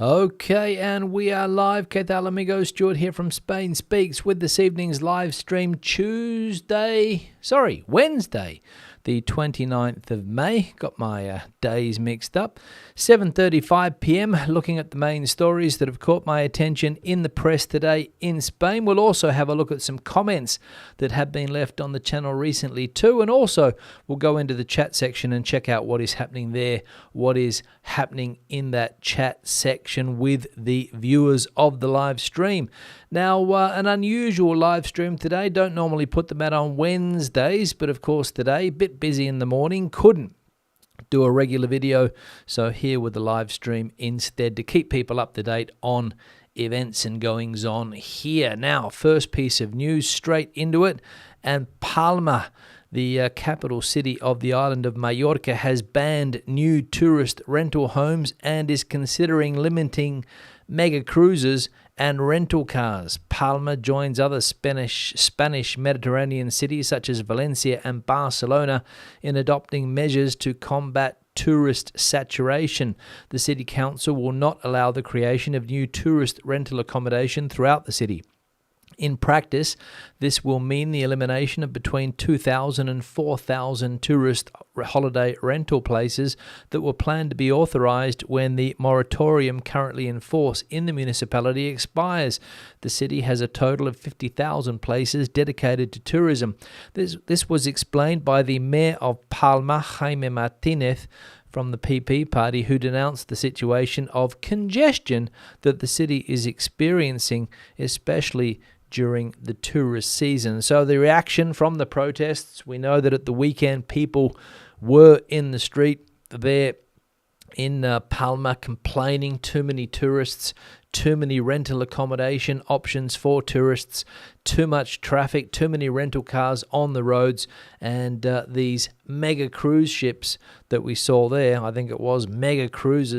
Okay, and we are live. ¿Qué tal, amigos? Stuart here from Spain Speaks with this evening's live stream Wednesday, the 29th of May. Got my days mixed up. 7:35 p.m. Looking at the main stories that have caught my attention in the press today in Spain. We'll also have a look at some comments that have been left on the channel recently too, and also we'll go into the chat section and check out what is happening there, what is happening in that chat section with the viewers of the live stream. Now, an unusual live stream today. Don't normally put them out on Wednesdays, but of course today, a bit busy in the morning, couldn't do a regular video, so here with the live stream instead to keep people up to date on events and goings on here. Now, first piece of news, straight into it, and Palma, the capital city of the island of Mallorca, has banned new tourist rental homes and is considering limiting mega cruises and rental cars. Palma joins other Spanish Mediterranean cities such as Valencia and Barcelona in adopting measures to combat tourist saturation. The city council will not allow the creation of new tourist rental accommodation throughout the city. In practice, this will mean the elimination of between 2,000 and 4,000 tourist holiday rental places that were planned to be authorised when the moratorium currently in force in the municipality expires. The city has a total of 50,000 places dedicated to tourism. This was explained by the mayor of Palma, Jaime Martinez, from the PP party, who denounced the situation of congestion that the city is experiencing, especially during the tourist season. So the reaction from the protests, we know that at the weekend people were in the street there in Palma complaining too many tourists, too many rental accommodation options for tourists, too much traffic, too many rental cars on the roads, and these mega cruise ships that we saw there, I think it was mega cruise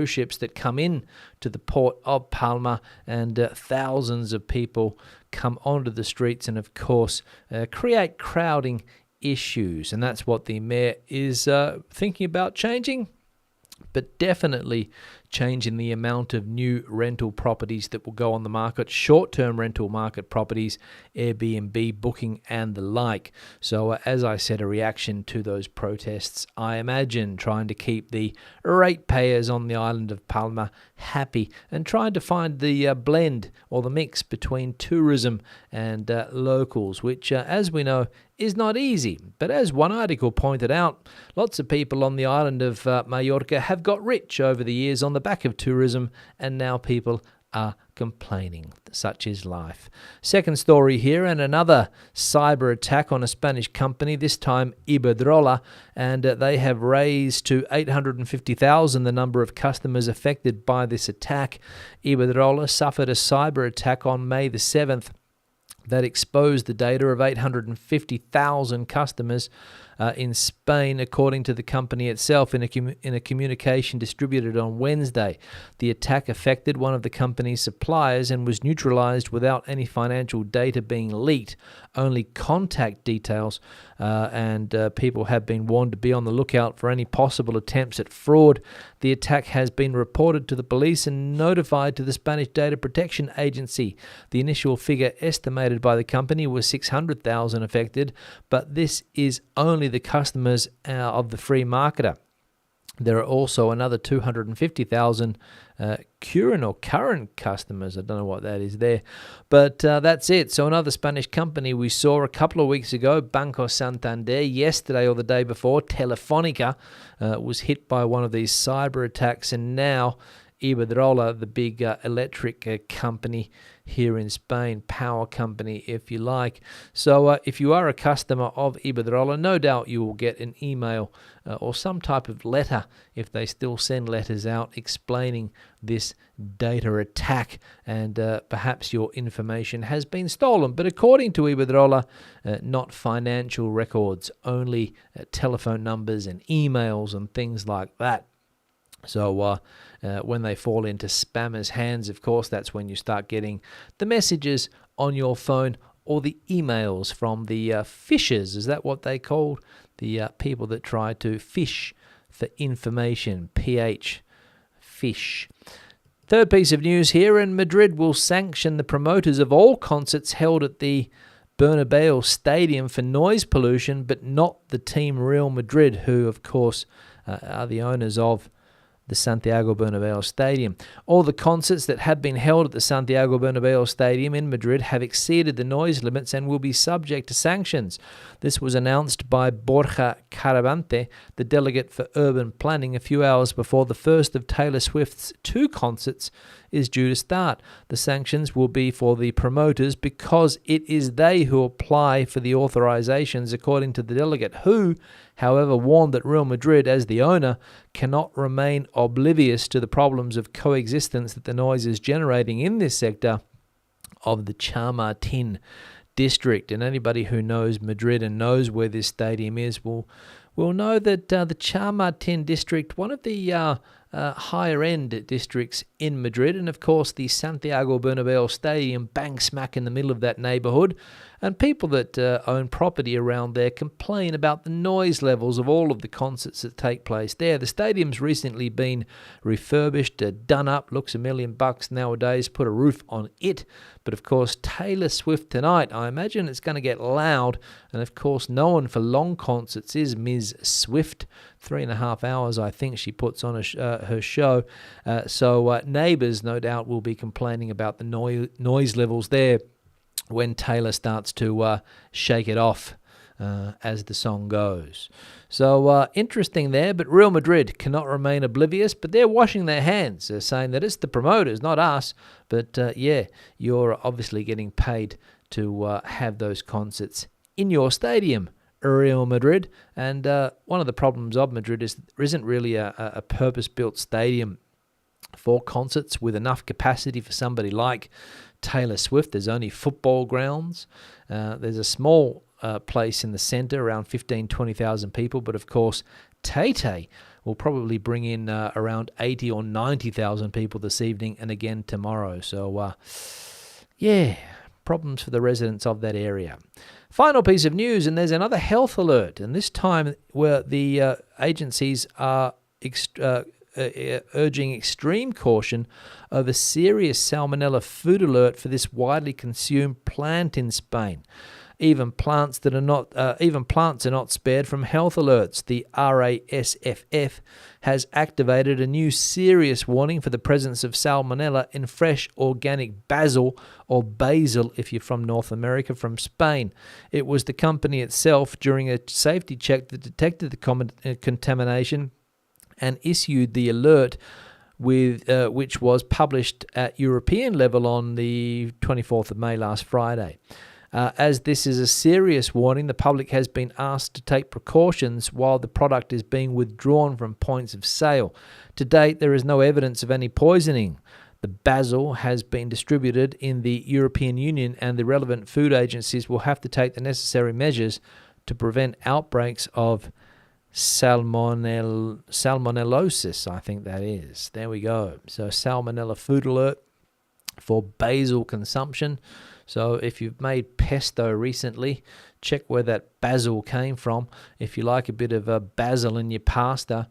ships that come in to the port of Palma, and thousands of people come onto the streets and, of course, create crowding issues. And that's what the mayor is thinking about changing, but definitely changing the amount of new rental properties that will go on the market, short-term rental market properties, Airbnb, booking, and the like. So as I said, a reaction to those protests, I imagine trying to keep the ratepayers on the island of Palma happy and trying to find the blend or the mix between tourism and locals, which, as we know, is not easy. But as one article pointed out, lots of people on the island of Mallorca have got rich over the years on the back of tourism, and now people are complaining. Such is life. Second story here, and another cyber attack on a Spanish company, this time Iberdrola, and they have raised to 850,000 the number of customers affected by this attack. Iberdrola suffered a cyber attack on May the 7th that exposed the data of 850,000 customers in Spain, according to the company itself in a communication distributed on Wednesday. The attack affected one of the company's suppliers and was neutralized without any financial data being leaked, only contact details, and people have been warned to be on the lookout for any possible attempts at fraud. The attack has been reported to the police and notified to the Spanish Data Protection Agency. The initial figure estimated by the company was 600,000 affected, but this is only the customers of the free marketer. There are also another 250,000 current customers. I don't know what that is there, but that's it. So another Spanish company we saw a couple of weeks ago, Banco Santander, yesterday or the day before, Telefonica, was hit by one of these cyber attacks, and now Iberdrola, the big electric company here in Spain, power company, if you like. So if you are a customer of Iberdrola, no doubt you will get an email or some type of letter, if they still send letters out, explaining this data attack, and perhaps your information has been stolen. But according to Iberdrola, not financial records, only telephone numbers and emails and things like that. So when they fall into spammers' hands, of course, that's when you start getting the messages on your phone or the emails from the phishers. Is that what they called? The people that try to fish for information, PH, fish. Third piece of news here, and Madrid will sanction the promoters of all concerts held at the Bernabeu Stadium for noise pollution, but not the team Real Madrid, who, of course, are the owners of the Santiago Bernabeu Stadium. All the concerts that have been held at the Santiago Bernabeu Stadium in Madrid have exceeded the noise limits and will be subject to sanctions. This was announced by Borja Caravante, the delegate for urban planning, a few hours before the first of Taylor Swift's 2 concerts is due to start. The sanctions will be for the promoters because it is they who apply for the authorizations, according to the delegate, who, however, warned that Real Madrid, as the owner, cannot remain oblivious to the problems of coexistence that the noise is generating in this sector of the Chamartin district. And anybody who knows Madrid and knows where this stadium is will know that the Chamartin district, one of the higher-end districts in Madrid, and of course the Santiago Bernabeu Stadium bang smack in the middle of that neighbourhood, and people that own property around there complain about the noise levels of all of the concerts that take place there. The stadium's recently been refurbished, done up, looks $1 million nowadays, put a roof on it, but of course Taylor Swift tonight, I imagine it's going to get loud, and of course known for long concerts is Ms. Swift. 3.5 hours, I think, she puts on her show. So neighbours, no doubt, will be complaining about the noise levels there when Taylor starts to shake it off as the song goes. So interesting there, but Real Madrid cannot remain oblivious, but they're washing their hands. They're saying that it's the promoters, not us. But yeah, you're obviously getting paid to have those concerts in your stadium, Real Madrid. And one of the problems of Madrid is there isn't really a purpose-built stadium for concerts with enough capacity for somebody like Taylor Swift. There's only football grounds. There's a small place in the centre, around 20,000 people, but of course Tay-Tay will probably bring in around 80 or 90,000 people this evening and again tomorrow. So yeah, problems for the residents of that area. Final piece of news, and there's another health alert, and this time where the agencies are urging extreme caution over serious Salmonella food alert for this widely consumed plant in Spain. Even plants are not spared from health alerts. The RASFF has activated a new serious warning for the presence of Salmonella in fresh organic basil, or basil if you're from North America, from Spain. It was the company itself, during a safety check, that detected the contamination and issued the alert, which was published at European level on the 24th of May, last Friday. As this is a serious warning, the public has been asked to take precautions while the product is being withdrawn from points of sale. To date, there is no evidence of any poisoning. The basil has been distributed in the European Union, and the relevant food agencies will have to take the necessary measures to prevent outbreaks of salmonellosis, I think that is. There we go. So Salmonella food alert for basil consumption. So if you've made pesto recently, check where that basil came from. If you like a bit of basil in your pasta,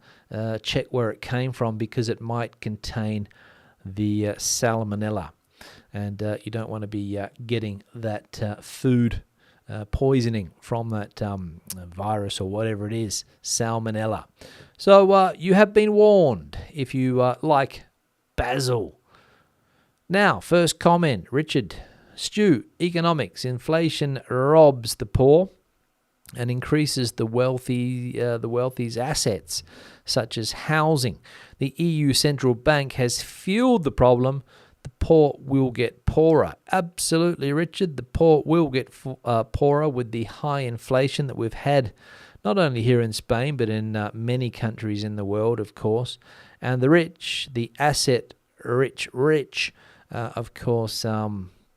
check where it came from, because it might contain the salmonella. And you don't want to be getting that food poisoning from that virus or whatever it is, salmonella. So you have been warned if you like basil. Now, first comment, Richard. Stu, economics. Inflation robs the poor and increases the wealthy's assets, such as housing. The EU Central Bank has fueled the problem. The poor will get poorer. Absolutely, Richard. The poor will get poorer with the high inflation that we've had, not only here in Spain, but in many countries in the world, of course. And the rich, the asset rich, of course,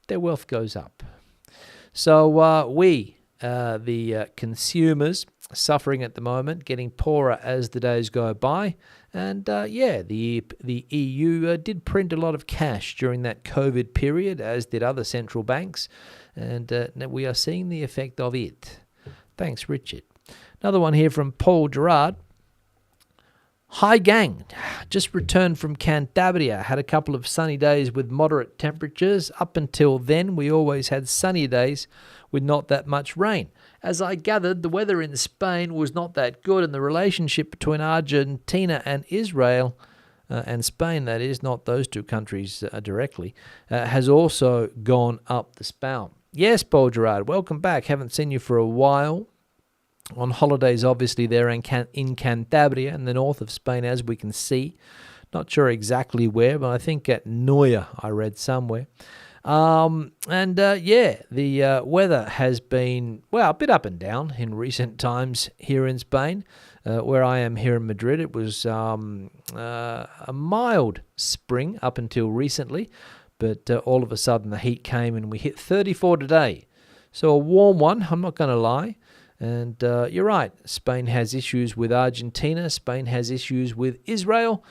their wealth goes up. So we, the consumers, suffering at the moment, getting poorer as the days go by. And the EU did print a lot of cash during that COVID period, as did other central banks. And we are seeing the effect of it. Thanks, Richard. Another one here from Paul Gerard. Hi gang, just returned from Cantabria. Had a couple of sunny days with moderate temperatures. Up until then, we always had sunny days with not that much rain. As I gathered, the weather in Spain was not that good, and the relationship between Argentina and Israel, and Spain, that is, not those two countries directly, has also gone up the spout. Yes, Paul Gerard, welcome back. Haven't seen you for a while. On holidays, obviously, they're in Cantabria, in the north of Spain, as we can see. Not sure exactly where, but I think at Noya, I read somewhere. The weather has been, well, a bit up and down in recent times here in Spain. Where I am here in Madrid, it was a mild spring up until recently, but all of a sudden the heat came and we hit 34 today. So a warm one, I'm not going to lie. And you're right, Spain has issues with Argentina, Spain has issues with Israel,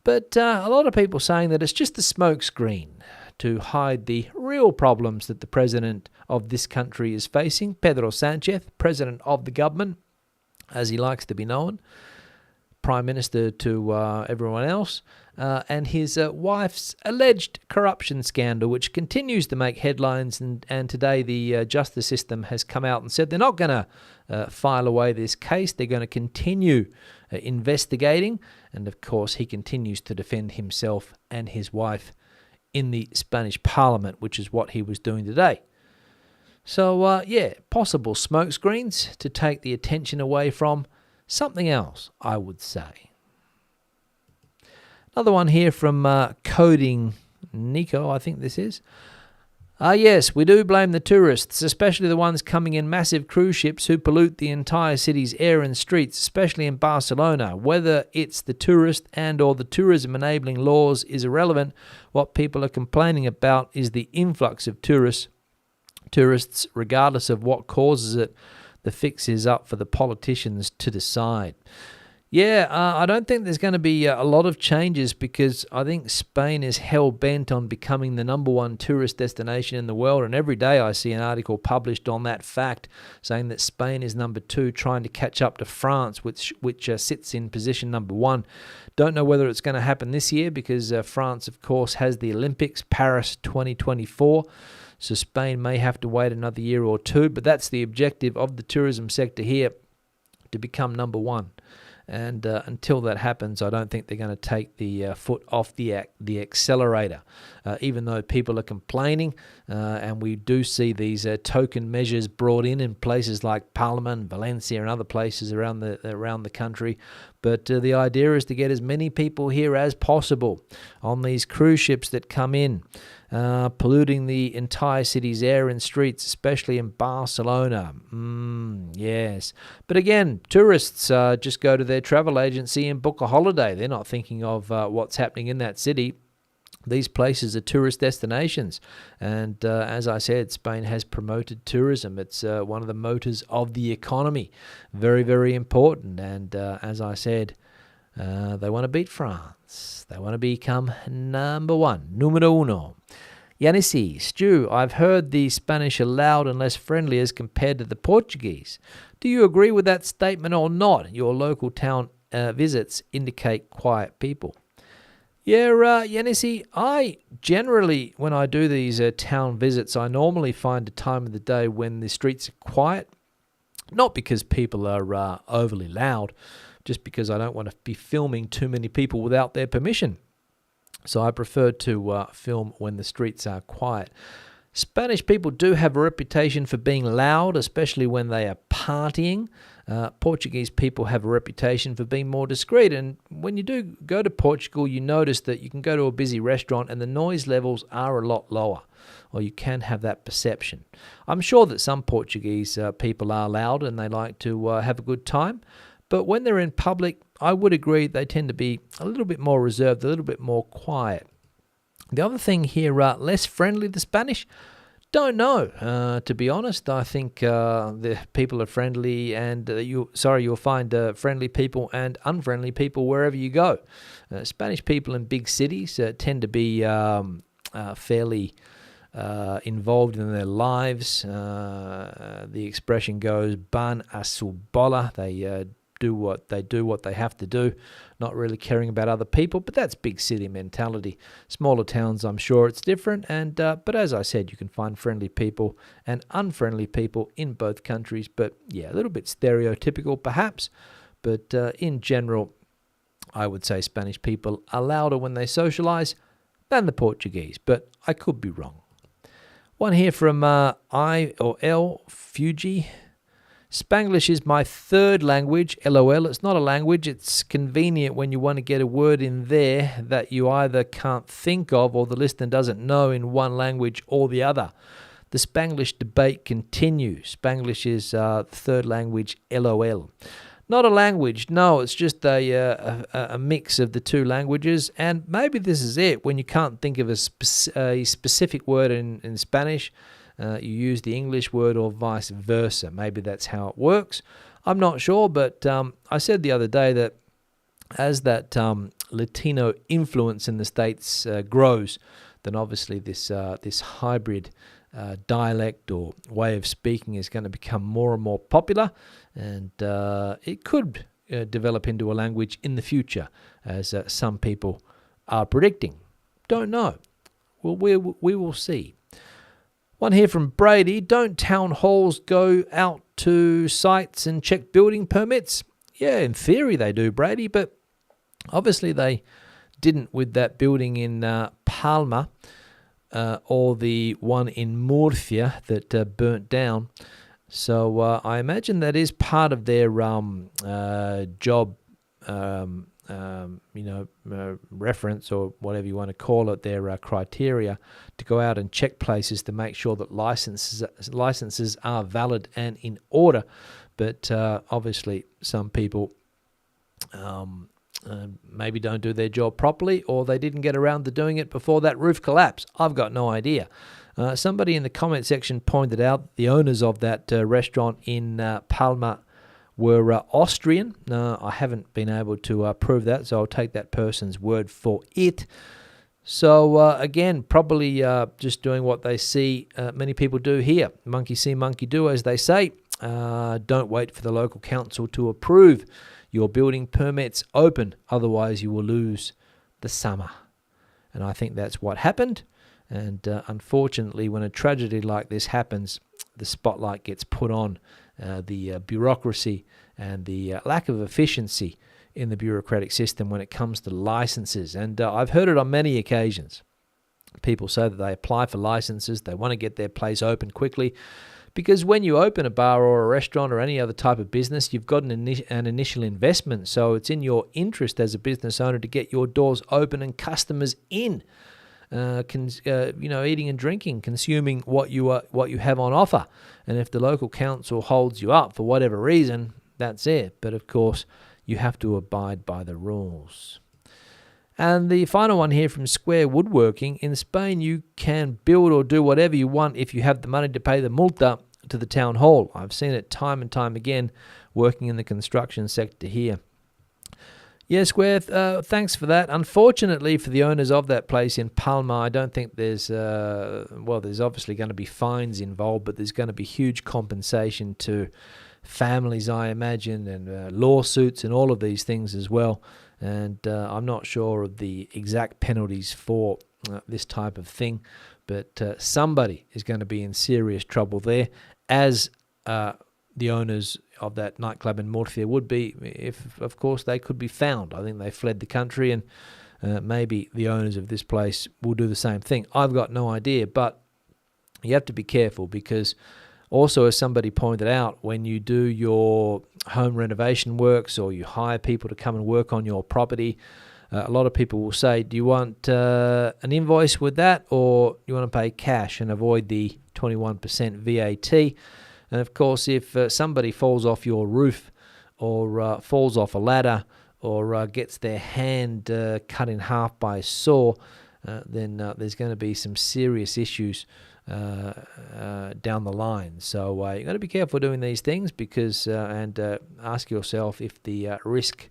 but a lot of people saying that it's just a smokescreen to hide the real problems that the president of this country is facing, Pedro Sanchez, president of the government, as he likes to be known, prime minister to everyone else, and his wife's alleged corruption scandal, which continues to make headlines. And today the justice system has come out and said they're not going to file away this case. They're going to continue investigating. And of course, he continues to defend himself and his wife in the Spanish Parliament, which is what he was doing today. So, possible smokescreens to take the attention away from something else, I would say. Another one here from Coding Nico, I think this is. Yes, we do blame the tourists, especially the ones coming in massive cruise ships who pollute the entire city's air and streets, especially in Barcelona. Whether it's the tourist and or the tourism enabling laws is irrelevant. What people are complaining about is the influx of tourists, regardless of what causes it. The fix is up for the politicians to decide. Yeah, I don't think there's going to be a lot of changes because I think Spain is hell-bent on becoming the number one tourist destination in the world, and every day I see an article published on that fact saying that Spain is number 2, trying to catch up to France, which sits in position number 1. Don't know whether it's going to happen this year because France, of course, has the Olympics, Paris 2024, so Spain may have to wait another year or two, but that's the objective of the tourism sector here, to become number 1. And until that happens, I don't think they're going to take the foot off the accelerator. Even though people are complaining, and we do see these token measures brought in places like Palma and Valencia and other places around the country. But the idea is to get as many people here as possible on these cruise ships that come in, polluting the entire city's air and streets, especially in Barcelona. Yes. But again, tourists just go to their travel agency and book a holiday. They're not thinking of what's happening in that city. These places are tourist destinations. And as I said, Spain has promoted tourism. It's one of the motors of the economy. Very, very important. And as I said, they want to beat France. They want to become number 1, numero uno. Yanisi, Stu, I've heard the Spanish are loud and less friendly as compared to the Portuguese. Do you agree with that statement or not? Your local town visits indicate quiet people. Yeah, Yanisi, I generally, when I do these town visits, I normally find a time of the day when the streets are quiet. Not because people are overly loud, just because I don't want to be filming too many people without their permission. So I prefer to film when the streets are quiet. Spanish people do have a reputation for being loud, especially when they are partying. Portuguese people have a reputation for being more discreet. And when you do go to Portugal, you notice that you can go to a busy restaurant and the noise levels are a lot lower, or you can have that perception. I'm sure that some Portuguese people are loud and they like to have a good time. But when they're in public, I would agree they tend to be a little bit more reserved, a little bit more quiet. The other thing here, less friendly, the Spanish, don't know. To be honest, I think the people are friendly, and you'll find friendly people and unfriendly people wherever you go. Spanish people in big cities tend to be fairly involved in their lives. The expression goes, "ban a su bola." They do what they have to do, not really caring about other people. But that's big city mentality. Smaller towns, I'm sure it's different. And but as I said, you can find friendly people and unfriendly people in both countries. But yeah, a little bit stereotypical perhaps. But in general, I would say Spanish people are louder when they socialise than the Portuguese. But I could be wrong. One here from I or L Fuji. Spanglish is my third language, LOL. It's not a language. It's convenient when you want to get a word in there that you either can't think of or the listener doesn't know in one language or the other. The Spanglish debate continues. Spanglish is the third language, LOL. Not a language, no, it's just a mix of the two languages, and maybe this is it. When you can't think of a specific word in Spanish, you use the English word or vice versa. Maybe that's how it works. I'm not sure, but I said the other day that as that Latino influence in the States grows, then obviously this hybrid dialect or way of speaking is going to become more and more popular, and it could develop into a language in the future, as some people are predicting. Don't know. Well, we will see. One here from Brady. Don't town halls go out to sites and check building permits? Yeah, in theory they do, Brady, but obviously they didn't with that building in Palma or the one in Murcia that burnt down. So I imagine that is part of their job, reference or whatever you want to call it, their criteria to go out and check places to make sure that licenses are valid and in order. But obviously some people maybe don't do their job properly, or they didn't get around to doing it before that roof collapsed. I've got no idea. Somebody in the comment section pointed out the owners of that restaurant in Palma were Austrian. I haven't been able to prove that, so I'll take that person's word for it. So again, probably just doing what they see many people do here. Monkey see, monkey do, as they say. Don't wait for the local council to approve your building permits open, otherwise you will lose the summer. And I think that's what happened. And unfortunately, when a tragedy like this happens, the spotlight gets put on the bureaucracy and the lack of efficiency in the bureaucratic system when it comes to licenses. And I've heard it on many occasions. People say that they apply for licenses, they want to get their place open quickly, because when you open a bar or a restaurant or any other type of business, you've got an initial investment. So it's in your interest as a business owner to get your doors open and customers in. Eating and drinking, consuming what you have on offer. And if the local council holds you up for whatever reason, that's it. But of course, you have to abide by the rules. And the final one here from Square Woodworking. In Spain, you can build or do whatever you want if you have the money to pay the multa to the town hall. I've seen it time and time again working in the construction sector here. Yeah, Square, thanks for that. Unfortunately for the owners of that place in Palma, I don't think there's obviously going to be fines involved, but there's going to be huge compensation to families, I imagine, and lawsuits and all of these things as well. And I'm not sure of the exact penalties for this type of thing, but somebody is going to be in serious trouble there, as the owners of that nightclub in Murcia would be if, of course, they could be found. I think they fled the country, and maybe the owners of this place will do the same thing. I've got no idea, but you have to be careful because also, as somebody pointed out, when you do your home renovation works or you hire people to come and work on your property, a lot of people will say, do you want an invoice with that, or you want to pay cash and avoid the 21% VAT? And of course, if somebody falls off your roof or falls off a ladder or gets their hand cut in half by a saw, then there's going to be some serious issues down the line. So you've got to be careful doing these things because and ask yourself if the risk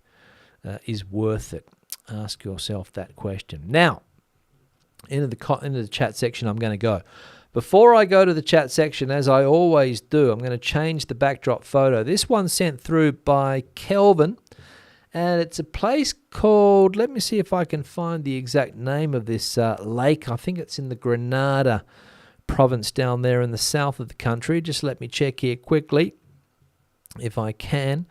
is worth it. Ask yourself that question. Now, into the chat section I'm going to go. Before I go to the chat section, as I always do, I'm going to change the backdrop photo. This one's sent through by Kelvin, and it's a place called, let me see if I can find the exact name of this lake. I think it's in the Granada province down there in the south of the country. Just let me check here quickly if I can.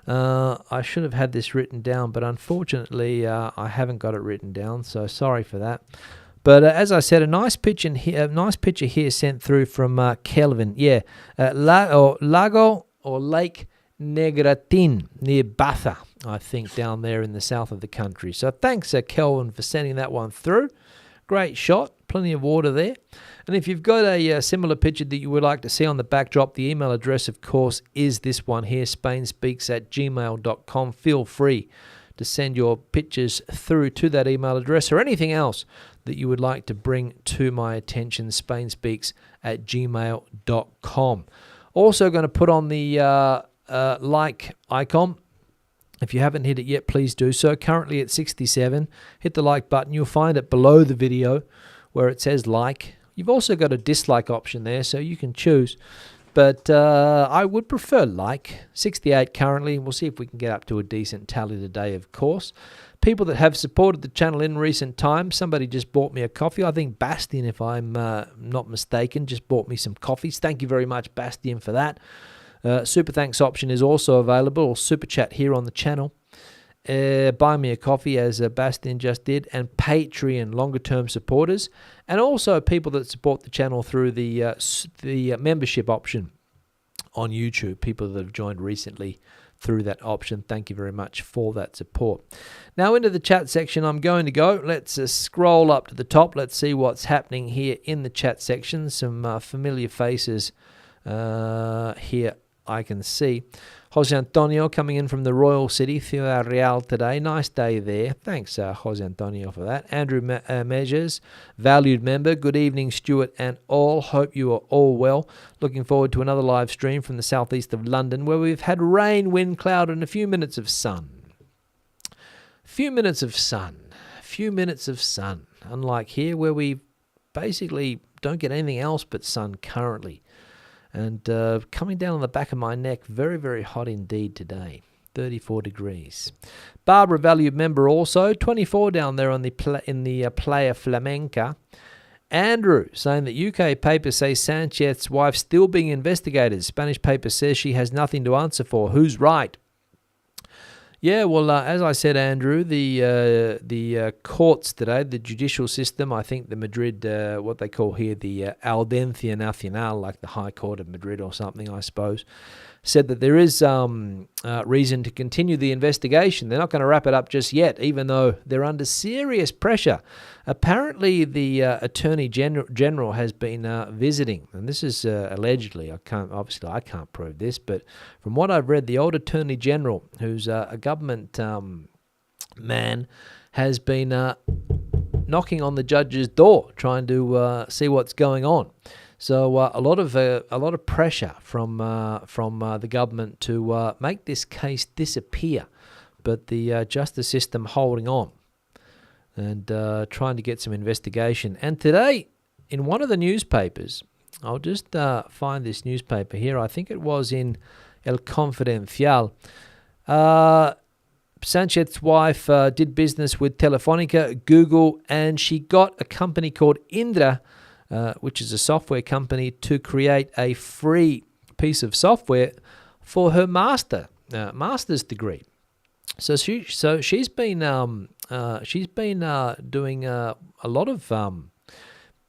I should have had this written down, but unfortunately I haven't got it written down, so sorry for that. But as I said, a nice picture here sent through from Kelvin. Yeah, Lago or Lake Negratin near Baza, I think, down there in the south of the country. So thanks, Kelvin, for sending that one through. Great shot, plenty of water there. And if you've got a similar picture that you would like to see on the backdrop, the email address, of course, is this one here, spainspeaks@gmail.com. Feel free to send your pictures through to that email address, or anything else that you would like to bring to my attention, spainspeaks@gmail.com. Also going to put on the like icon. If you haven't hit it yet, please do so. Currently at 67. Hit the like button. You'll find it below the video where it says like. You've also got a dislike option there, so you can choose. But I would prefer like. 68 currently. We'll see if we can get up to a decent tally today, of course. People that have supported the channel in recent times. Somebody just bought me a coffee. I think Bastian, if I'm not mistaken, just bought me some coffees. Thank you very much, Bastian, for that. Super thanks option is also available, or super chat here on the channel. Buy me a coffee, as Bastian just did, and Patreon longer term supporters, and also people that support the channel through the membership option on YouTube. People that have joined recently through that option. Thank you very much for that support. Now into the chat section I'm going to go. Let's scroll up to the top. Let's see what's happening here in the chat section. Some familiar faces here I can see. Jose Antonio coming in from the Royal City, Ciudad Real today. Nice day there. Thanks, Jose Antonio, for that. Andrew Measures, valued member. Good evening, Stuart and all. Hope you are all well. Looking forward to another live stream from the southeast of London, where we've had rain, wind, cloud, and a few minutes of sun. Few minutes of sun. Unlike here, where we basically don't get anything else but sun currently. And coming down on the back of my neck, very, very hot indeed today. 34 degrees. Barbara, valued member also. 24 down there on the Playa Flamenca. Andrew, saying that UK papers say Sanchez's wife still being investigated. Spanish paper says she has nothing to answer for. Who's right? Yeah, well, as I said, Andrew, the courts today, the judicial system, I think the Madrid, what they call here the Audiencia Nacional, like the High Court of Madrid or something, I suppose, said that there is reason to continue the investigation. They're not going to wrap it up just yet, even though they're under serious pressure. Apparently, the Attorney General has been visiting, and this is allegedly. I can't prove this, but from what I've read, the old Attorney General, who's a government man, has been knocking on the judge's door, trying to see what's going on. So a lot of pressure from the government to make this case disappear, but the justice system holding on and trying to get some investigation. And today, in one of the newspapers, I'll just find this newspaper here. I think it was in El Confidencial. Sanchez's wife did business with Telefonica, Google, and she got a company called Indra, which is a software company, to create a free piece of software for her master's degree. So she's been doing a lot of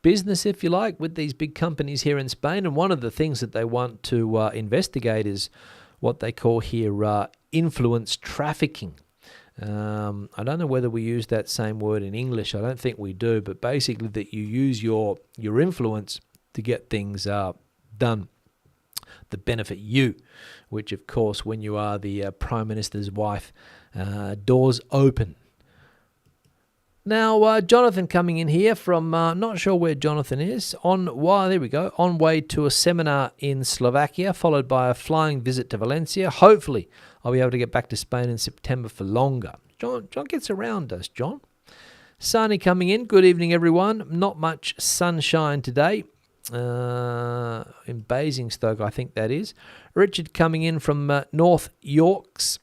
business, if you like, with these big companies here in Spain. And one of the things that they want to investigate is what they call here influence trafficking. I don't know whether we use that same word in English. I don't think we do, but basically that you use your influence to get things done that benefit you, which of course, when you are the Prime Minister's wife, doors open. Now, Jonathan coming in here from, not sure where Jonathan is, on way to a seminar in Slovakia, followed by a flying visit to Valencia. Hopefully, I'll be able to get back to Spain in September for longer. John gets around us, John. Sani coming in. Good evening, everyone. Not much sunshine today. in Basingstoke, I think that is. Richard coming in from North Yorks.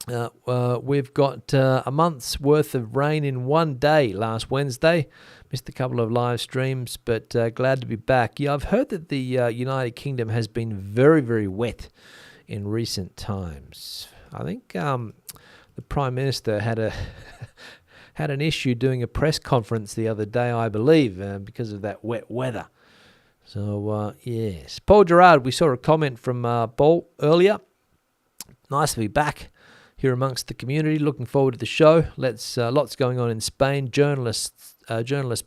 We've got a month's worth of rain in one day last Wednesday. Missed a couple of live streams, but glad to be back. Yeah, I've heard that the United Kingdom has been very, very wet in recent times. I think the Prime Minister had an issue doing a press conference the other day, I believe, because of that wet weather. So, yes. Paul Gerard, we saw a comment from Paul earlier. Nice to be back here amongst the community. Looking forward to the show. Lots going on in Spain. Journalist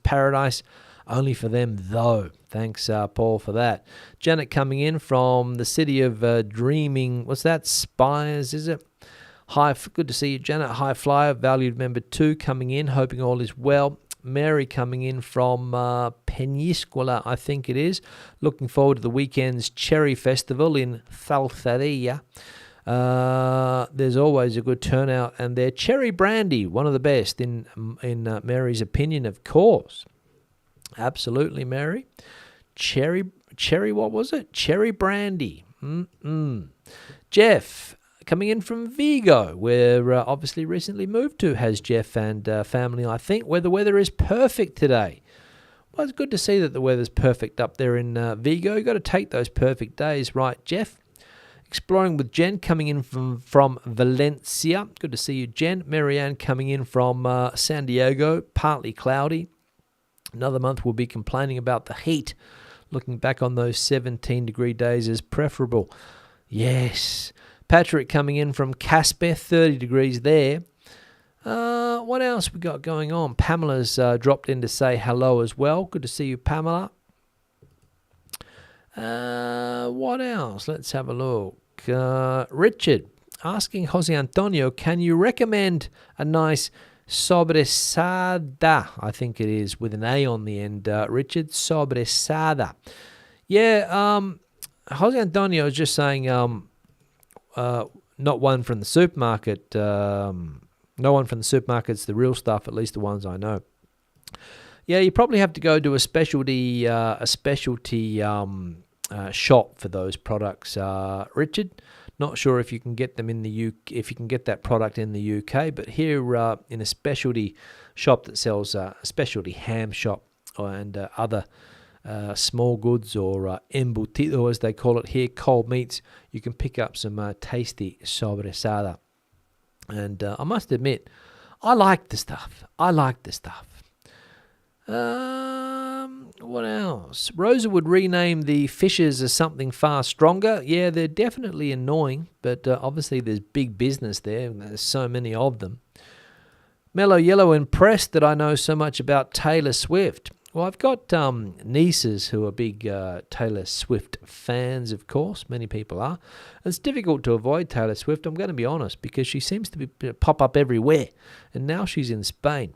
paradise. Only for them, though. Thanks, Paul, for that. Janet coming in from the city of Dreaming. What's that? Spires, is it? Hi, good to see you, Janet. High Flyer, valued member 2 coming in. Hoping all is well. Mary coming in from Peñíscola, I think it is. Looking forward to the weekend's Cherry Festival in Salceria. There's always a good turnout, and their cherry brandy, one of the best in Mary's opinion, of course. Absolutely, Mary. Cherry, what was it? Cherry brandy. Jeff coming in from Vigo, where obviously recently moved to, has Jeff and family, I think, where the weather is perfect today. Well, it's good to see that the weather's perfect up there in Vigo. You've got to take those perfect days, right, Jeff? Exploring with Jen coming in from Valencia. Good to see you, Jen. Marianne coming in from San Diego, partly cloudy. Another month we'll be complaining about the heat. Looking back on those 17-degree days as preferable. Yes. Patrick coming in from Casper, 30 degrees there. What else we got going on? Pamela's dropped in to say hello as well. Good to see you, Pamela. What else? Let's have a look. Richard asking Jose Antonio, can you recommend a nice sobrasada? I think it is with an A on the end, Richard. Sobrasada. Yeah, Jose Antonio is just saying not one from the supermarket. No one from the supermarket's the real stuff, at least the ones I know. Yeah, you probably have to go to a specialty shop for those products, Richard. Not sure if you can get them in the UK, if you can get that product in the UK, but here in a specialty shop that sells a specialty ham shop and other small goods or embutido, as they call it here, cold meats, you can pick up some tasty sobrasada. And I must admit, I like the stuff. What else? Rosa would rename the fishes as something far stronger. Yeah, they're definitely annoying, but obviously there's big business there. There's so many of them. Mellow Yellow impressed that I know so much about Taylor Swift. Well, I've got nieces who are big Taylor Swift fans, of course. Many people are. It's difficult to avoid Taylor Swift, I'm going to be honest, because she seems to pop up everywhere. And now she's in Spain.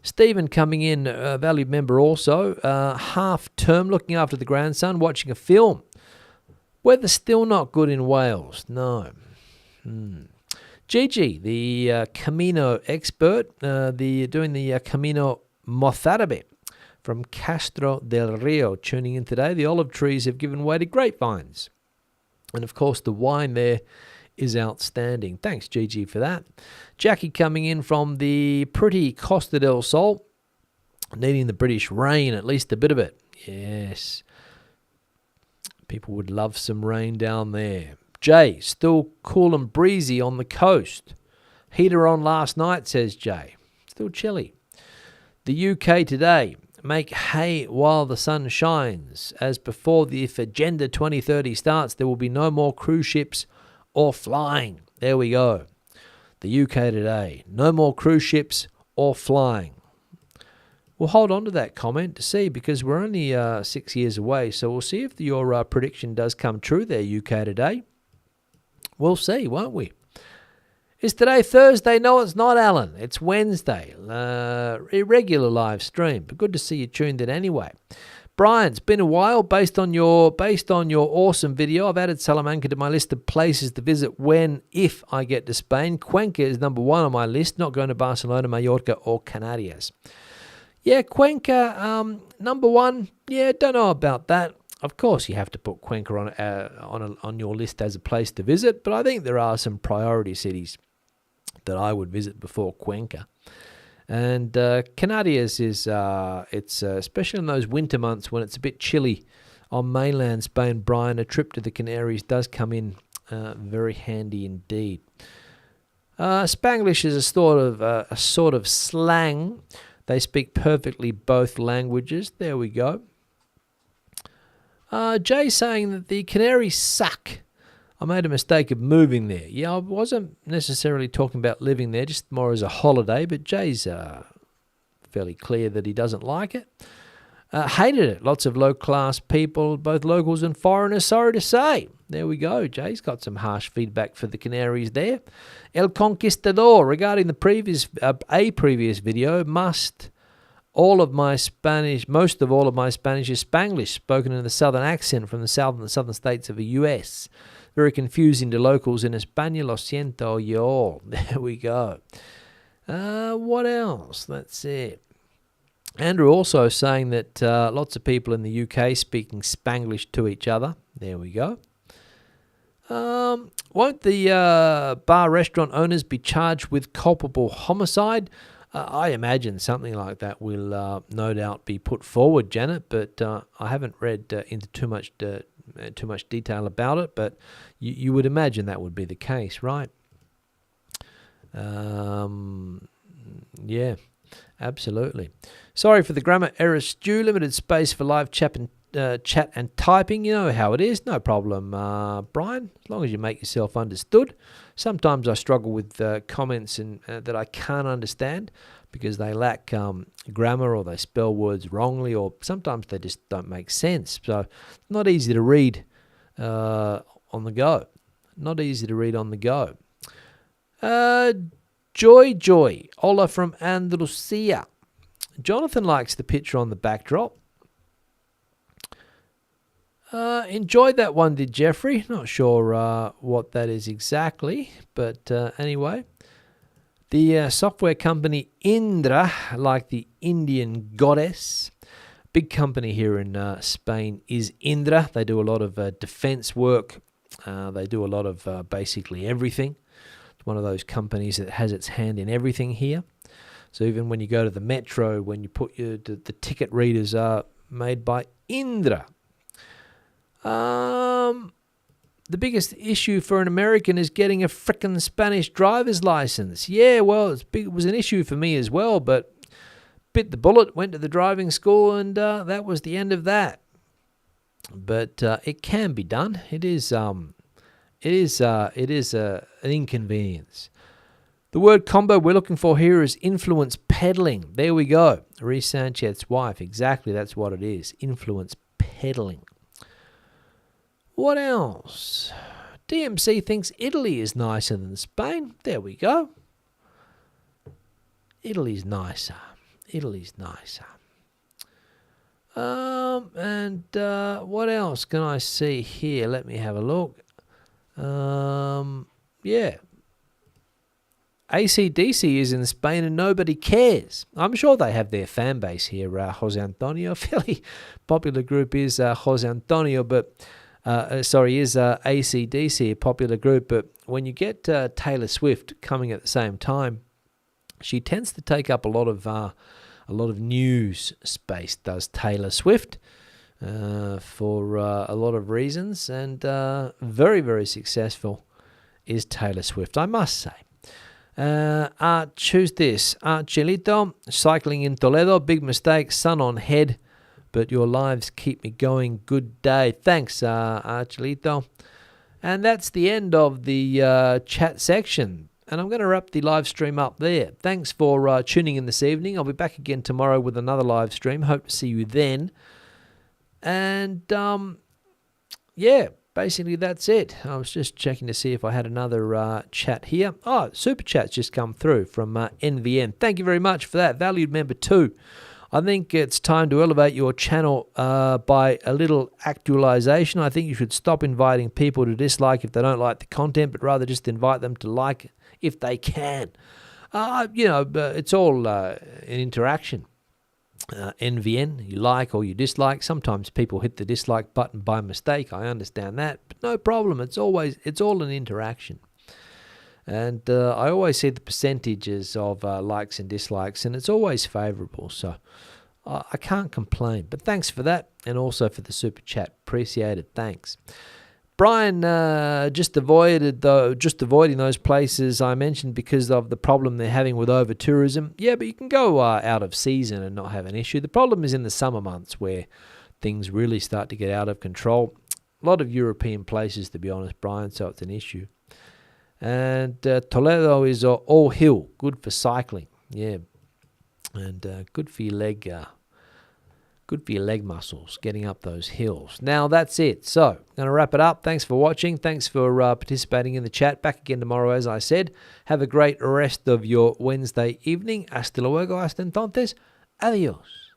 Stephen coming in, valued member also. Half term, looking after the grandson, watching a film. Weather's still not good in Wales. No. Gigi, the Camino expert, doing the Camino Mozárabe from Castro del Rio, tuning in today. The olive trees have given way to grapevines. And of course, the wine there is outstanding. Thanks, Gigi, for that. Jackie coming in from the pretty Costa del Sol, needing the British rain, at least a bit of it. Yes. People would love some rain down there. Jay, still cool and breezy on the coast. Heater on last night, says Jay. Still chilly. The UK today, make hay while the sun shines. As before, if Agenda 2030 starts, there will be no more cruise ships or flying. There we go. The UK today, no more cruise ships or flying. We'll hold on to that comment to see, because we're only 6 years away, so we'll see if your prediction does come true there, UK today. We'll see, won't we? Is today Thursday? No, it's not, Alan. It's Wednesday. Irregular live stream, but good to see you tuned in anyway. Brian, it's been a while. Based on your awesome video, I've added Salamanca to my list of places to visit if I get to Spain. Cuenca is number 1 on my list, not going to Barcelona, Mallorca or Canarias. Yeah, Cuenca, number 1. Yeah, don't know about that. Of course, you have to put Cuenca on your list as a place to visit, but I think there are some priority cities that I would visit before Cuenca. And Canarias is, especially in those winter months when it's a bit chilly on mainland Spain, Brian, a trip to the Canaries does come in very handy indeed. Spanglish is a sort of slang. They speak perfectly both languages. There we go. Jay saying that the Canaries suck. I made a mistake of moving there. Yeah, I wasn't necessarily talking about living there, just more as a holiday, but Jay's fairly clear that he doesn't like it. Hated it. Lots of low-class people, both locals and foreigners, sorry to say. There we go. Jay's got some harsh feedback for the Canaries there. El Conquistador, regarding the previous video, most of all of my Spanish is Spanglish, spoken in the southern accent from the southern states of the US. Very confusing to locals in España, lo siento yo. There we go. What else? Let's see. Andrew also saying that lots of people in the UK speaking Spanglish to each other. There we go. Won't the bar restaurant owners be charged with culpable homicide? I imagine something like that will no doubt be put forward, Janet, but I haven't read into too much detail about it, but you would imagine that would be the case, right? Yeah, absolutely. Sorry for the grammar error, Stu. Limited space for live chat and typing. You know how it is. No problem, Brian, as long as you make yourself understood. Sometimes I struggle with comments that I can't understand because they lack grammar or they spell words wrongly, or sometimes they just don't make sense. So not easy to read on the go. Not easy to read on the go. Joy, Ola from Andalusia. Jonathan likes the picture on the backdrop. Enjoyed that one, did Jeffrey? Not sure what that is exactly, but anyway. The software company Indra, like the Indian goddess, big company here in Spain is Indra. They do a lot of defense work. They do a lot of basically everything. It's one of those companies that has its hand in everything here. So even when you go to the metro, when you put the ticket readers are made by Indra. The biggest issue for an American is getting a frickin' Spanish driver's license. Yeah, well, it was an issue for me as well, but bit the bullet, went to the driving school, and that was the end of that. But it can be done. It is an inconvenience. The word combo we're looking for here is influence peddling. There we go. Reece Sanchez's wife. Exactly, that's what it is. Influence peddling. What else? DMC thinks Italy is nicer than Spain. There we go. Italy's nicer. And what else can I see here? Let me have a look. Yeah. AC/DC is in Spain and nobody cares. I'm sure they have their fan base here. Jose Antonio, fairly popular group is Jose Antonio, but is AC/DC, a popular group. But when you get Taylor Swift coming at the same time, she tends to take up a lot of news space. Does Taylor Swift for a lot of reasons, and very, very successful is Taylor Swift, I must say. Choose this. Chelito, cycling in Toledo, big mistake, sun on head, but your lives keep me going. Good day. Thanks, Chelito. And that's the end of the chat section. And I'm going to wrap the live stream up there. Thanks for tuning in this evening. I'll be back again tomorrow with another live stream. Hope to see you then. And, yeah, basically that's it. I was just checking to see if I had another chat here. Oh, Super Chat's just come through from NVN. Thank you very much for that. Valued member 2. I think it's time to elevate your channel by a little actualization. I think you should stop inviting people to dislike if they don't like the content, but rather just invite them to like if they can. It's all an interaction. NVN, you like or you dislike. Sometimes people hit the dislike button by mistake. I understand that, but no problem. It's all an interaction. And I always see the percentages of likes and dislikes, and it's always favourable. So I can't complain. But thanks for that, and also for the super chat. Appreciate it. Thanks. Brian just avoiding those places I mentioned because of the problem they're having with over-tourism. Yeah, but you can go out of season and not have an issue. The problem is in the summer months where things really start to get out of control. A lot of European places, to be honest, Brian, so it's an issue. And Toledo is all hill, good for cycling. Yeah, and good for your leg. Good for your leg muscles, getting up those hills. Now, that's it. So, I'm going to wrap it up. Thanks for watching. Thanks for participating in the chat. Back again tomorrow, as I said. Have a great rest of your Wednesday evening. Hasta luego. Hasta entonces. Adios.